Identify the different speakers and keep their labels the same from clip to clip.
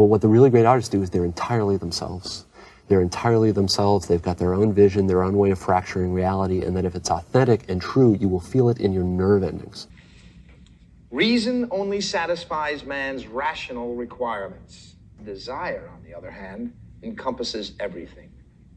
Speaker 1: Well, what the really great artists do is they're entirely themselves. They're entirely themselves. They've got their own vision, their own way of fracturing reality, and that if it's authentic and true, you will feel it in your nerve endings.
Speaker 2: Reason only satisfies man's rational requirements. Desire, on the other hand, encompasses everything.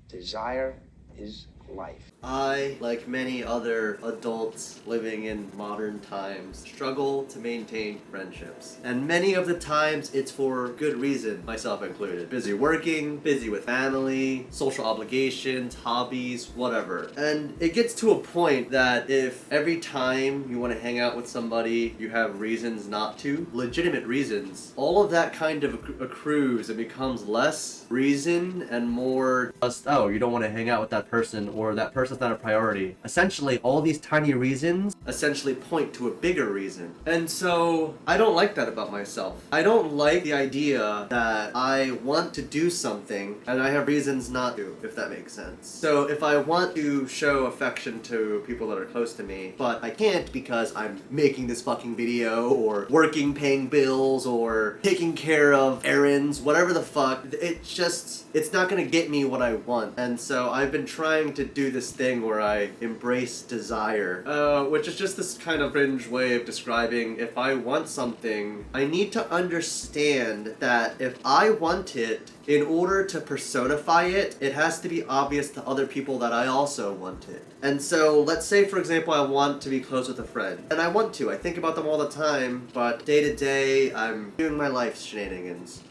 Speaker 2: Desire is life.
Speaker 3: I, like many other adults living in modern times, struggle to maintain friendships. And many of the times it's for good reason, myself included. Busy working, busy with family, social obligations, hobbies, whatever. And it gets to a point that if every time you want to hang out with somebody, you have reasons not to, legitimate reasons, all of that kind of accrues and becomes less reason and more just, oh, you don't want to hang out with that person, or that person's not a priority. Essentially, all these tiny reasons essentially point to a bigger reason. And so, I don't like that about myself. I don't like the idea that I want to do something and I have reasons not to, if that makes sense. So, if I want to show affection to people that are close to me, but I can't because I'm making this fucking video, or working, paying bills, or taking care of errands, whatever the fuck, it's not gonna get me what I want. And so I've been trying to do this thing where I embrace desire, which is just this kind of cringe way of describing if I want something, I need to understand that if I want it, in order to personify it, it has to be obvious to other people that I also want it. And so, let's say, for example, I want to be close with a friend. And I want to. I think about them all the time, but day to day, I'm doing my life shenanigans.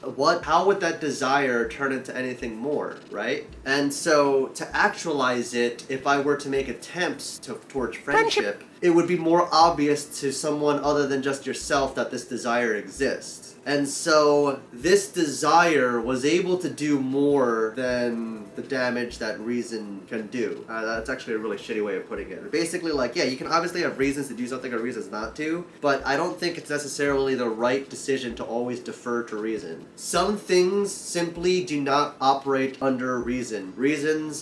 Speaker 3: How would that desire turn into anything more, right? And so, to actualize it, if I were to make attempts towards friendship, it would be more obvious to someone other than just yourself that this desire exists. And so, this desire was able to do more than the damage that reason can do. That's actually a really shitty way of putting it. Basically, like, yeah, you can obviously have reasons to do something or reasons not to, but I don't think it's necessarily the right decision to always defer to reason. Some things simply do not operate under reason. Reasons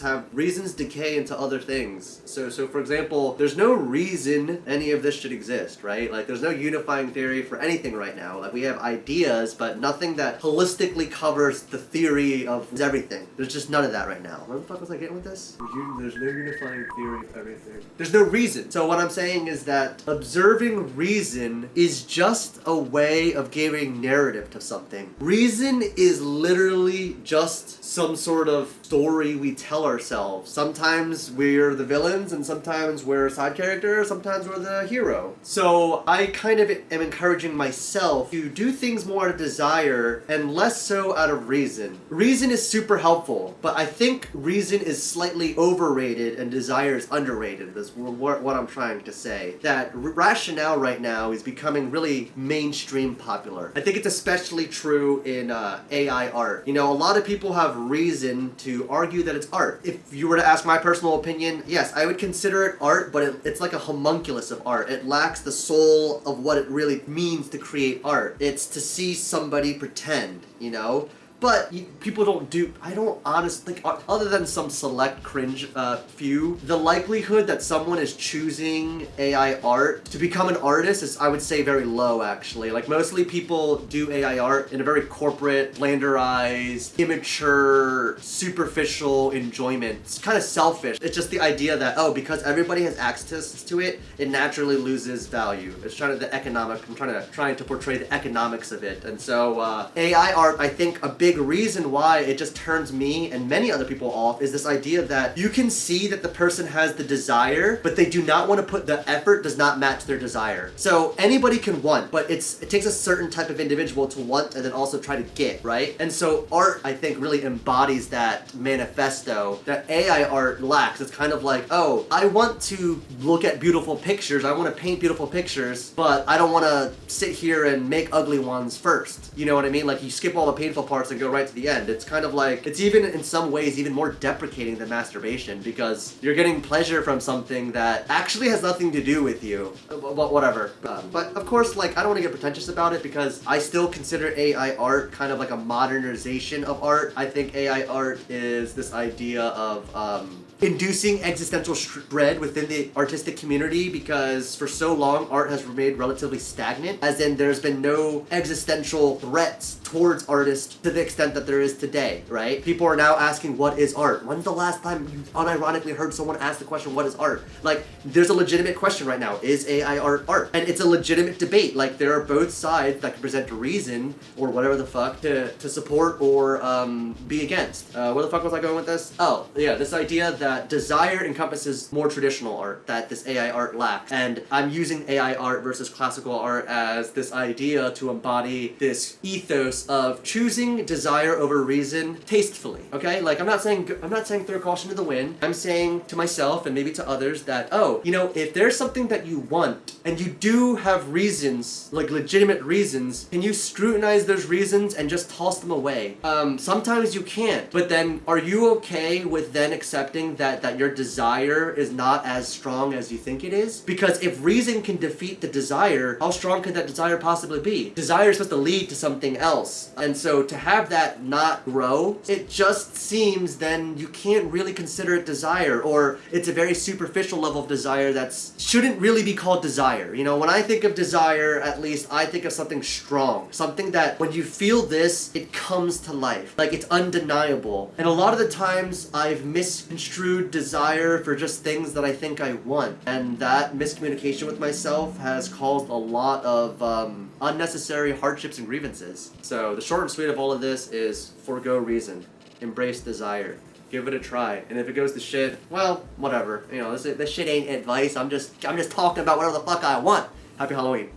Speaker 3: decay into other things. So for example, there's no reason any of this should exist, right? Like, there's no unifying theory for anything right now. Like, we have ideas, but nothing that holistically covers the theory of everything. There's just none of that right now. Where the fuck was I getting with this? There's no unifying theory of everything. There's no reason. So what I'm saying is that observing reason is just a way of giving narrative to something. Reason is literally just some sort of story we tell ourselves. Sometimes we're the villains, and sometimes we're a side character, sometimes we're the hero. So I kind of am encouraging myself to do things more out of desire and less so out of reason. Reason is super helpful, but I think reason is slightly overrated and desire is underrated, is what I'm trying to say. That rationale right now is becoming really mainstream popular. I think it's especially true in AI art. You know, a lot of people have reason to argue that it's art. If you were to ask my personal opinion, yes, I would consider it art, but it's like a homunculus of art. It lacks the soul of what it really means to create art. It's to see somebody pretend, you know? But people I don't honestly think, other than some select cringe few, the likelihood that someone is choosing AI art to become an artist is, I would say, very low, actually. Like, mostly people do AI art in a very corporate, blanderized, immature, superficial enjoyment. It's kind of selfish. It's just the idea that, oh, because everybody has access to it, it naturally loses value. It's trying to portray the economics of it. And so, AI art, I think, a big reason why it just turns me and many other people off is this idea that you can see that the person has the desire, but they do not want to put the effort does not match their desire. So anybody can want, but it takes a certain type of individual to want and then also try to get, right? And so art, I think, really embodies that manifesto that AI art lacks. It's kind of like, oh, I want to look at beautiful pictures, I want to paint beautiful pictures, but I don't want to sit here and make ugly ones first. You know what I mean? Like, you skip all the painful parts and go right to the end. It's kind of like, it's even in some ways even more deprecating than masturbation, because you're getting pleasure from something that actually has nothing to do with you. Whatever. But of course, like, I don't want to get pretentious about it, because I still consider AI art kind of like a modernization of art. I think AI art is this idea of inducing existential dread within the artistic community, because for so long art has remained relatively stagnant, as in there's been no existential threats towards artists to the extent that there is today, right? People are now asking, what is art? When's the last time you unironically heard someone ask the question, what is art? Like, there's a legitimate question right now. Is AI art art? And it's a legitimate debate. Like, there are both sides that can present a reason, or whatever the fuck, to support or be against. Where the fuck was I going with this? Oh, yeah, this idea that desire encompasses more traditional art that this AI art lacks. And I'm using AI art versus classical art as this idea to embody this ethos of choosing desire over reason tastefully. Okay? Like, I'm not saying throw caution to the wind. I'm saying to myself and maybe to others that, oh, you know, if there's something that you want and you do have reasons, like legitimate reasons, can you scrutinize those reasons and just toss them away? Sometimes you can't. But then, are you okay with then accepting that your desire is not as strong as you think it is? Because if reason can defeat the desire, how strong could that desire possibly be? Desire is supposed to lead to something else. And so to have that not grow, it just seems then you can't really consider it desire, or it's a very superficial level of desire that shouldn't really be called desire. You know, when I think of desire, at least I think of something strong, something that when you feel this, it comes to life. Like, it's undeniable. And a lot of the times I've misconstrued desire for just things that I think I want. And that miscommunication with myself has caused a lot of unnecessary hardships and grievances. So the short and sweet of all of this is forgo reason. Embrace desire. Give it a try. And if it goes to shit, well, whatever. You know, this shit ain't advice. I'm just talking about whatever the fuck I want. Happy Halloween.